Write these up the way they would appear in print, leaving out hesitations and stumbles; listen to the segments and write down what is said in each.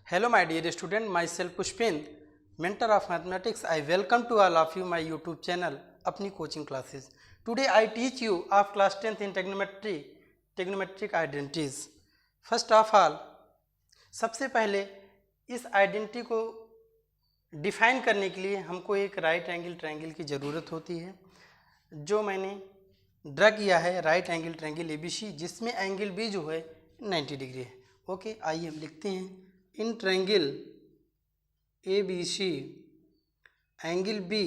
Hello my dear student, myself Pushpin, mentor of mathematics. I welcome to all of you my YouTube channel, अपनी coaching classes. Today I teach you of class 10th in trigonometric identities. First of all, सबसे पहले इस identity को define करने के लिए हमको एक राइट एंगल ट्रायंगल की ज़रूरत होती है, जो मैंने ड्रा किया है राइट एंगल ट्रायंगल ABC, जिसमें एंगल B जो है 90 डिग्री है. ओके, आइए हम लिखते हैं in triangle ABC angle B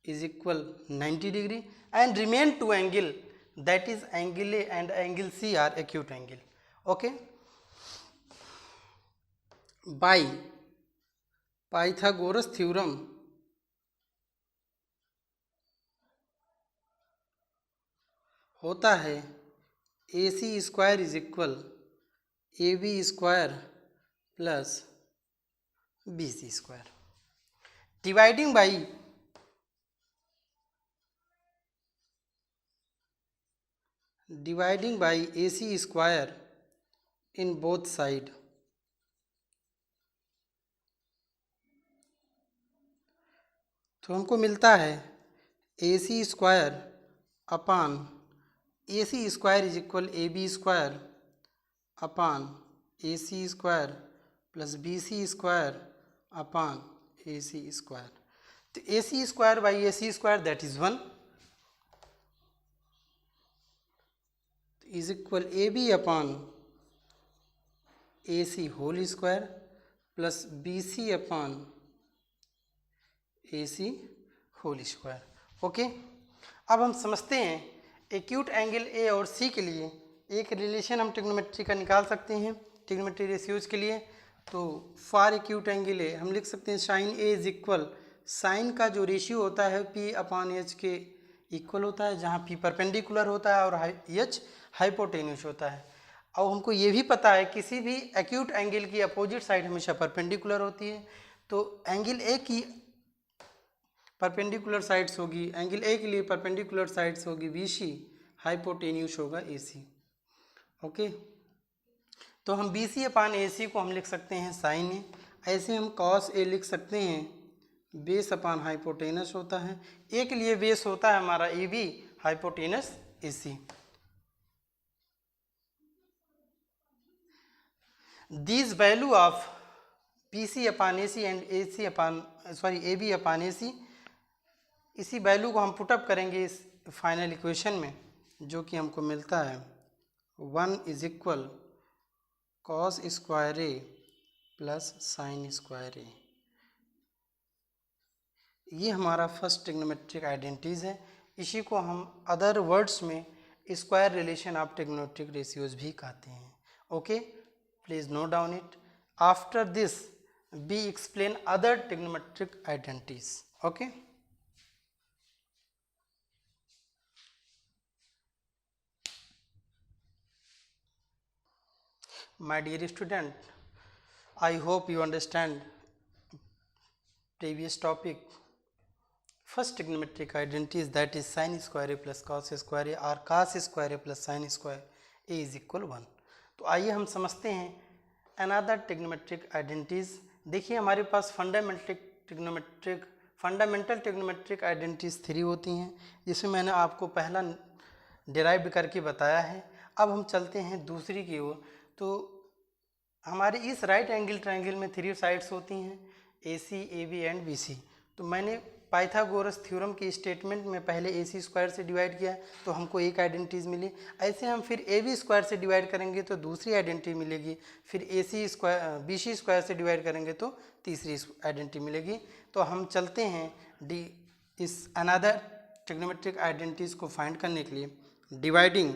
is equal 90 degree and remain two angle, that is angle A and angle C are acute angle. Okay, by Pythagoras theorem होता है AC square is equal AB square plus BC square. Dividing by AC square in both side, तो हमको मिलता है AC square upon AC square is equal AB square upon AC square plus BC square upon AC square. तो AC square by AC square that is 1 is equal AB upon AC whole square plus BC upon AC whole square. Okay, अब हम समझते हैं acute angle A और C के लिए एक relation हम ट्रिग्नोमेट्री का निकाल सकते हैं ट्रिग्नोमेट्री रेशियोज के लिए. तो फॉर एक्यूट एंगल A हम लिख सकते हैं sine A is equal, sine का जो रेशियो होता है P अपान H के इक्वल होता है, जहाँ P परपेंडिकुलर होता है और H हाइपोटेन्यूस होता है. अब हमको ये भी पता है किसी भी एक्यूट एंगल की अपोजिट साइड हमेशा परपेंडिकुलर होती है, तो एंगल A की परपेंडिकुलर साइड्स होगी, एंगल A के लिए परपेंडिकुलर साइड्स होगी BC, हाइपोटेन्यूस होगा AC. ओके, तो हम BC अपान AC को हम लिख सकते हैं साइन A. ऐसे हम कॉस A लिख सकते हैं, बेस अपान हाइपोटेनस होता है, A के लिए बेस होता है हमारा AB, hypotenuse AC. These value of BC upon AC and AB upon AC, इसी वैल्यू को हम पुटअप करेंगे इस फाइनल इक्वेशन में, जो कि हमको मिलता है 1 is equal cos square A plus sine square A. ये हमारा फर्स्ट ट्रिग्नोमेट्रिक आइडेंटिटीज है. इसी को हम अदर वर्ड्स में square relation of trigonometric ratios भी कहते हैं. Okay, please note down it. After this we explain other trigonometric identities. Okay, my dear student, I hope you understand previous topic. First trigonometric identity is that is sin square A plus cos square A or cos square A plus sin square A is equal 1. तो आइए हम समझते हैं another trigonometric identities. देखिए हमारे पास fundamental trigonometric identities 3 होती हैं, जिसमें मैंने आपको पहला डिराइव करके बताया है. अब हम चलते हैं दूसरी की ओर. तो हमारे इस राइट एंगल ट्रायंगल में 3 साइड्स होती हैं, AC, AB एंड BC. तो मैंने पाइथागोरस थ्योरम की स्टेटमेंट में पहले AC स्क्वायर से डिवाइड किया तो हमको एक आइडेंटिटीज मिली. ऐसे हम फिर AB स्क्वायर से डिवाइड करेंगे तो दूसरी आइडेंटिटी मिलेगी, फिर BC स्क्वायर से डिवाइड करेंगे तो तीसरी आइडेंटिटी मिलेगी. तो हम चलते हैं इस अनदर ट्रिग्नोमेट्रिक आइडेंटिटीज को फाइंड करने के लिए. Dividing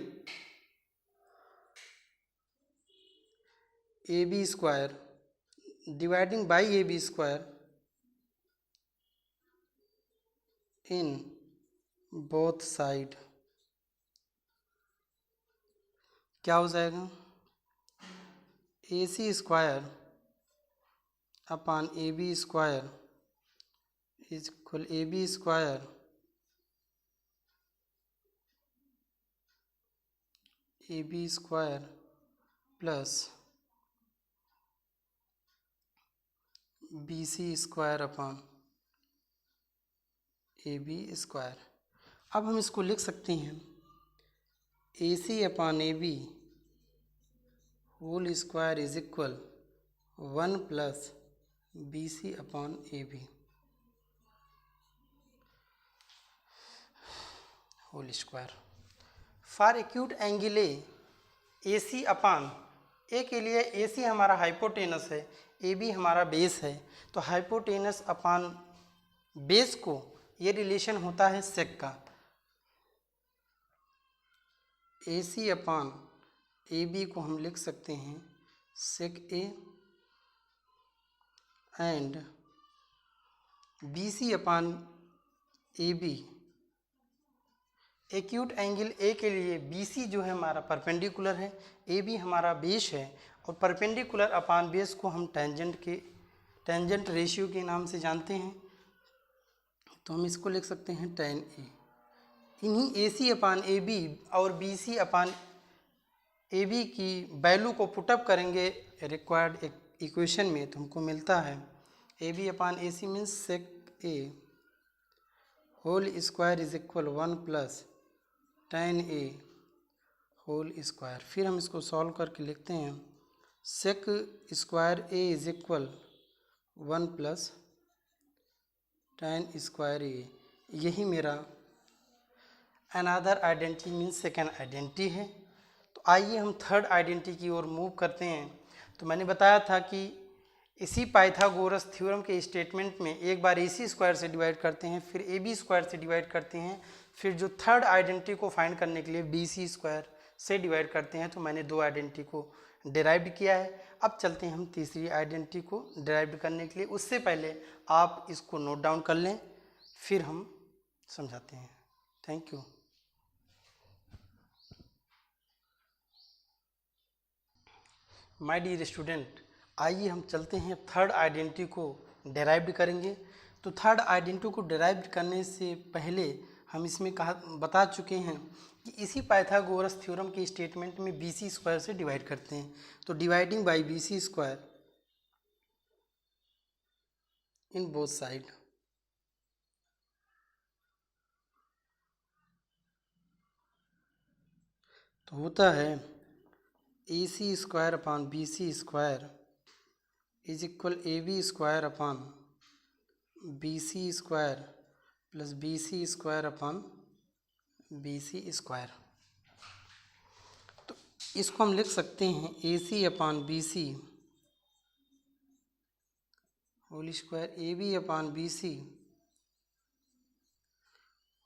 by AB square in both side, क्या हो जाएगा AC square upon AB square is equal AB square AB square plus B C square upon A B square. अब हम इसको लिख सकते हैं A C upon A B whole square is equal 1 plus B C upon A B whole square. For acute angle A C upon ए के लिए ए सी हमारा hypotenuse है, ए बी हमारा बेस है, तो हाइपोटेनस अपान बेस को ये रिलेशन होता है सेक का। ए सी अपान ए बी को हम लिख सकते हैं sec A and B C upon A B. Acute angle A के लिए बी सी जो है हमारा परपेंडिकुलर है, ए बी हमारा बेस है, और परपेंडिकुलर अपान बेस को हम टेंजेंट रेशियो के नाम से जानते हैं, तो हम इसको लिख सकते हैं tan ए। इन्हीं A C upon A B और B C upon A B की वैल्यू को पुटअप करेंगे रिक्वायर्ड इक्वेशन में, तो हमको मिलता है A B upon A C means sec A whole square is equal 1 plus tan A whole square. फिर हम इसको सॉल्व करके लिखते हैं sec square A is equal 1 plus tan square A. यही मेरा another identity means second identity है। तो आइए हम थर्ड आइडेंटिटी की ओर मूव करते हैं। तो मैंने बताया था कि इसी पाइथागोरस थ्योरम के स्टेटमेंट में एक बार ए सी स्क्वायर से डिवाइड करते हैं, फिर ए बी स्क्वायर से डिवाइड करते हैं, फिर जो थर्ड आइडेंटिटी को फाइंड करने के लिए बी सी स्क्वायर से डिवाइड करते हैं। तो मैंने दो आइडेंटिटी को डिराइव किया है। अब चलते हैं हम तीसरी आइडेंटिटी को डिराइव करने के लिए। उससे पहले आप इसको नोट डाउन कर लें, फिर हम समझाते हैं। Thank you. My dear student, आइए हम चलते हैं थर्ड आइडेंटिटी को डिराइव करेंगे। तो थर्ड आइडेंटिटी को डिराइव करने से पहले हम इसमें बता चुके हैं कि इसी पाइथागोरस थ्योरम के स्टेटमेंट में बी सी स्क्वायर से डिवाइड करते हैं। तो dividing by B C square in both side, तो होता है A C square upon B C square is equal A B square upon B C square plus B C square upon B C square. तो इसको हम लिख सकते हैं A C upon B C whole square A B upon B C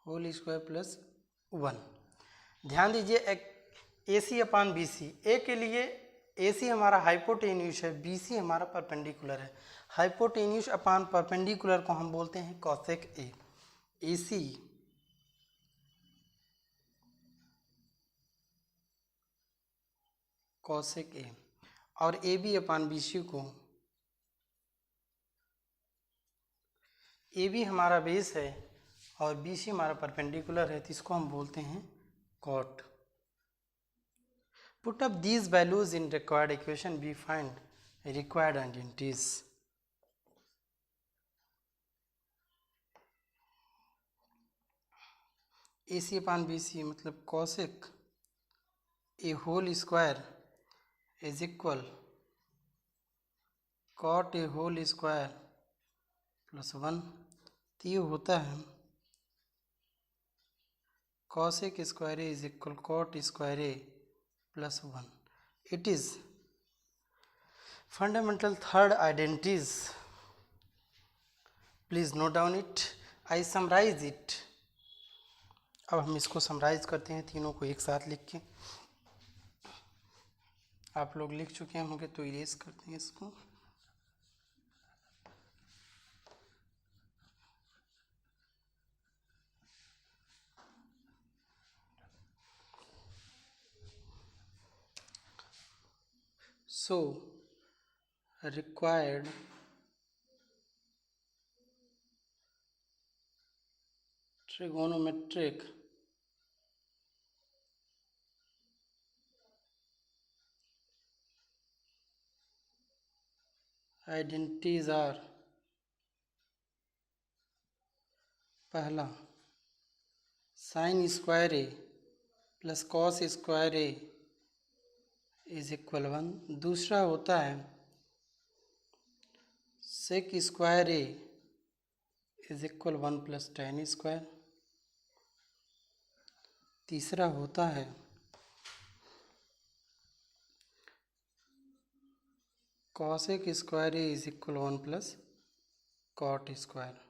whole square plus 1। ध्यान दीजिए ए C upon B सी, ए के लिए ए सी हमारा हाइपोटेन्यूस है, बी सी हमारा परपेंडिकुलर है। हाइपोटेन्यूस अपॉन परपेंडिकुलर को हम बोलते हैं cosec A. A C cosec A और A B upon B C को, ए बी हमारा बेस है और बी सी हमारा परपेंडिकुलर है, तो इसको हम बोलते हैं cot. Put up these values in required equation, we find required identities. AC upon BC मतलब cosec a whole square is equal cot a whole square plus 1। तो ये होता है cosec square a is equal cot square a plus 1। It is fundamental third identities. Please note down it. I summarize it. अब हम इसको summarise करते हैं तीनों को एक साथ लिख के। आप लोग लिख चुके होंगे तो इरेज करते हैं इसको। So required trigonometric identities are पहला sine square A plus cos square A is equal 1। दूसरा होता है sec square A is equal 1 plus tan square. तीसरा होता है cosec square A is equal 1 plus cot square.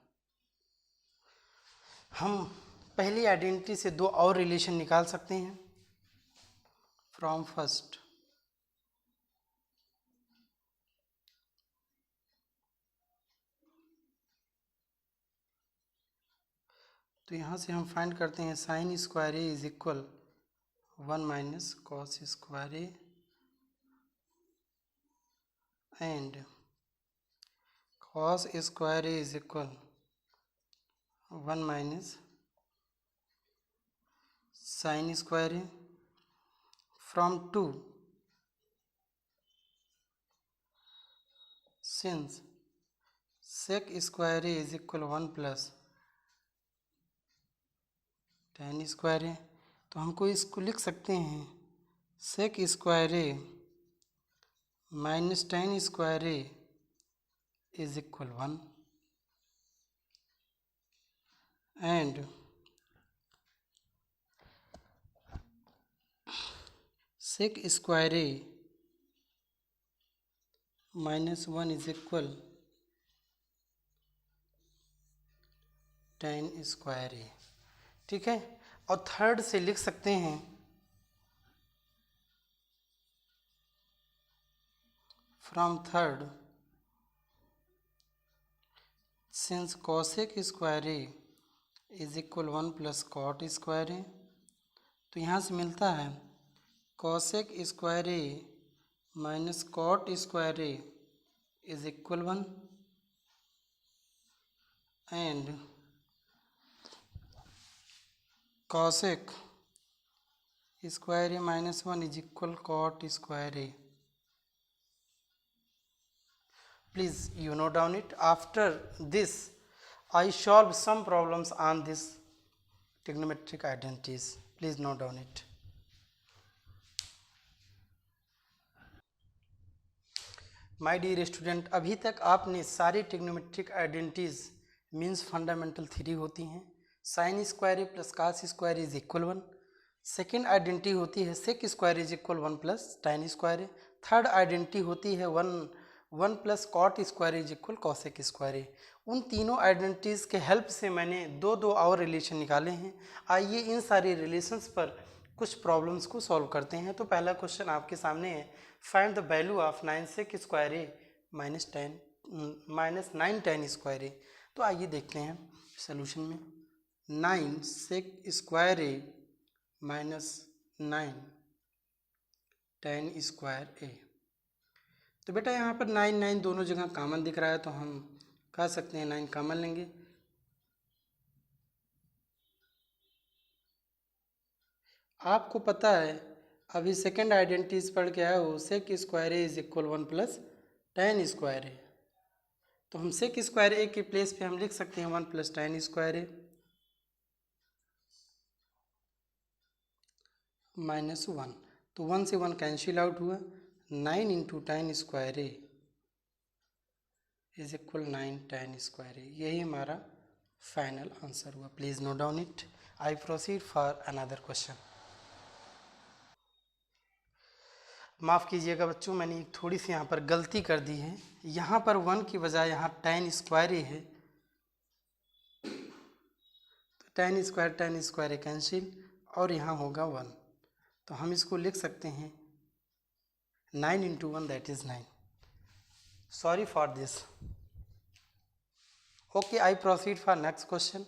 हम पहली आइडेंटिटी से दो और रिलेशन निकाल सकते हैं। फ्रॉम फर्स्ट तो यहाँ से हम फाइंड करते हैं sine square A is equal 1 minus cos square A and cos square A is equal 1 minus sine square A. From 2 since sec square A is equal 1 plus tan square A, तो हमको इसको लिख सकते हैं sec square A minus tan square A is equal 1 and sec square A minus 1 is equal tan square A. ठीक है, और third से लिख सकते हैं from third since cosec square A is equal 1 plus cot square A, तो यहाँ से मिलता है cosec square A minus cot square A is equal 1 and cosec square A minus 1 is equal cot square A. Please you note down it. After this I solve some problems on this trigonometric identities. Please note down it. My dear student, अभी तक आपने सारे trigonometric identities means fundamental three होती हैं। Sine square A plus cos square is equal 1। Second identity होती है sec square is equal 1 plus tan square A. Third identity होती है 1 plus cot square is equal cosec square A. उन तीनों identities के help से मैंने दो और रिलेशन निकाले हैं। आइए इन सारे रिलेशंस पर कुछ प्रॉब्लम्स को सॉल्व करते हैं। तो पहला क्वेश्चन आपके सामने है, find the value of 9 sec square A minus 9 tan square A. तो आइए देखते हैं सोल्यूशन में। 9 sec square A minus 9 tan square A. तो बेटा यहाँ पर 9 9 दोनों जगह कॉमन दिख रहा है, तो हम कह सकते हैं 9 कॉमन लेंगे। आपको पता है अभी सेकेंड आइडेंटिटीज पढ़ के आया हो, sec square A is equal 1 plus tan square A. तो हम सेक स्क्वायर ए के प्लेस पे हम लिख सकते हैं 1 plus tan square A minus 1। तो 1 से 1 कैंसिल आउट हुआ, 9 into tan square A is equal 9 tan square A. यही हमारा फाइनल आंसर हुआ। Please note down it. I proceed for another question. माफ़ कीजिएगा बच्चों, मैंने एक थोड़ी सी यहाँ पर गलती कर दी है। यहाँ पर 1 की बजाय यहाँ टेन स्क्वायर ए है, तो टेन स्क्वायर ए कैंसिल और यहाँ होगा 1। तो हम इसको लिख सकते हैं 9 into 1 that is 9। Sorry for this. Okay, I proceed for next question.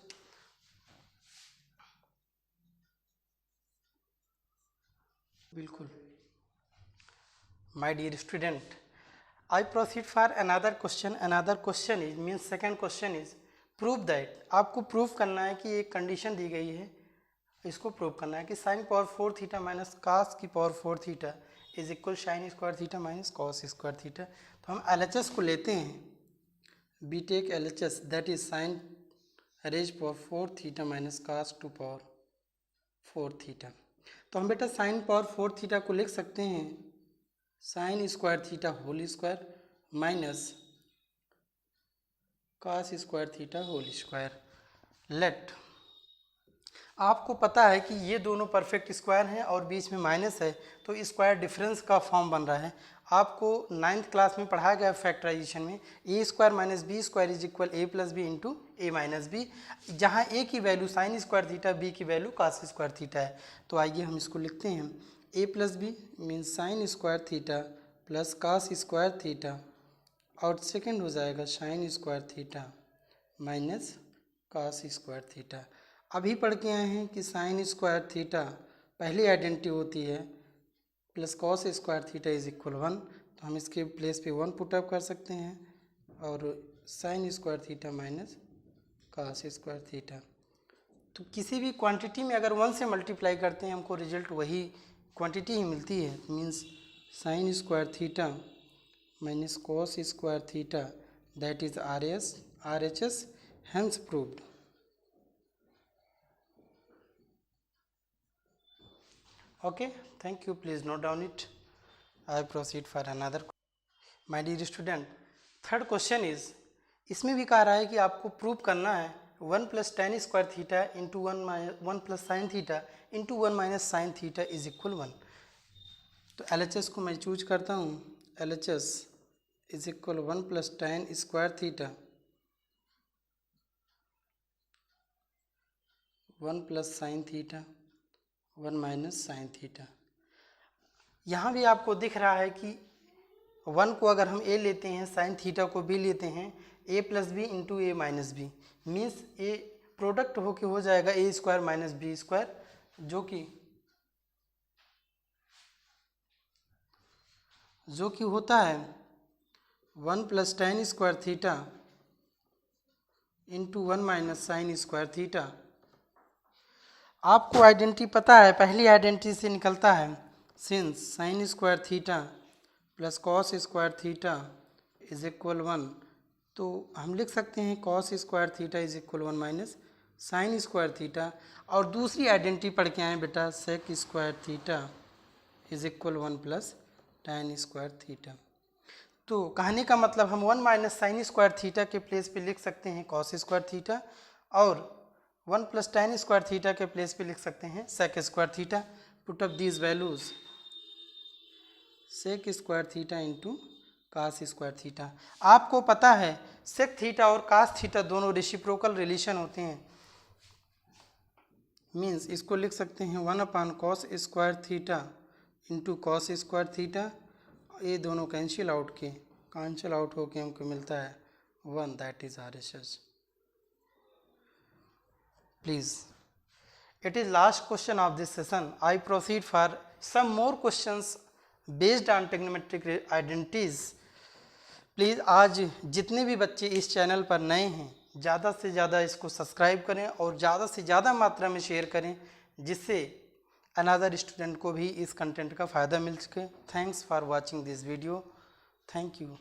बिल्कुल my dear student, I proceed for another question. Another question is means second question is prove that. आपको प्रूव करना है कि एक कंडीशन दी गई है, इसको prove करना है कि sine power 4 theta minus cos की power 4 theta is equal sine square theta minus cos square theta. तो हम LHS को लेते हैं, we take LHS that is sine raise power 4 theta minus cos 2 power 4 theta. तो हम बेटा साइन पावर 4 थीटा को लिख सकते हैं sine square theta whole square minus cos square theta whole square. Let, आपको पता है कि ये दोनों परफेक्ट स्क्वायर हैं और बीच में माइनस है, तो स्क्वायर डिफरेंस का फॉर्म बन रहा है। आपको 9th क्लास में पढ़ाया गया फैक्टराइजेशन में A square minus B square is equal A plus B into A minus B, जहाँ ए की value sine square theta, B की वैल्यू cos स्क्वायर थीटा है। तो आइए हम इसको लिखते हैं, A plus B means sine square theta plus cos square theta, और सेकेंड हो जाएगा sine square theta minus cos square theta. अभी पढ़ के आए हैं कि साइन स्क्वायर थीटा पहली आइडेंटिटी होती है plus cos square theta is equal 1, तो हम इसके प्लेस पे 1 पुटअप कर सकते हैं, और sign square theta minus cos square theta. तो किसी भी क्वांटिटी में अगर 1 से मल्टीप्लाई करते हैं हमको रिजल्ट वही क्वांटिटी ही मिलती है, means sine square theta minus cos square theta that is RHS, hence proved। Okay, thank you. Please note down it. I proceed for another. My dear student, third question is, इसमें भी कह रहा है कि आपको prove करना है 1 plus tan square theta into 1 plus sine theta into 1 minus sine theta is equal 1। तो LHS को मैं चूज करता हूँ, LHS is equal 1 plus tan square theta 1 plus sine theta 1 minus sine theta. यहाँ भी आपको दिख रहा है कि 1 को अगर हम a लेते हैं, साइन थीटा को b लेते हैं, a plus B into A minus B, means a product होके हो जाएगा a square minus B square, जो कि होता है 1 plus tan square theta into 1 minus sine square theta. आपको आइडेंटिटी पता है, पहली आइडेंटिटी से निकलता है, since sine square theta plus cos square theta is equal 1, तो हम लिख सकते हैं cos square theta is equal 1 minus sine square theta. और दूसरी आइडेंटिटी पढ़ के आए बेटा, sec square theta is equal 1 plus tan square theta. तो कहने का मतलब हम 1 माइनस साइन स्क्वायर थीटा के प्लेस पे लिख सकते हैं cos स्क्वायर थीटा, और 1 प्लस tan स्क्वायर थीटा के प्लेस पे लिख सकते हैं sec square theta. Put up these values, sec square theta into cos square theta. आपको पता है सेक थीटा और cos थीटा दोनों रेसिप्रोकल रिलेशन होते हैं, मीन्स इसको लिख सकते हैं 1 अपान cos square theta into cos square theta. ये दोनों कैंसिल आउट होके हमको मिलता है 1, that is RHS। Please, it is last question of this session. I proceed for some more questions based on trigonometric identities. Please, आज जितने भी बच्चे इस चैनल पर नए हैं ज़्यादा से ज़्यादा इसको सब्सक्राइब करें और ज़्यादा से ज़्यादा मात्रा में शेयर करें, जिससे अनदर स्टूडेंट को भी इस कंटेंट का फ़ायदा मिल सके। Thanks for watching this video. Thank you.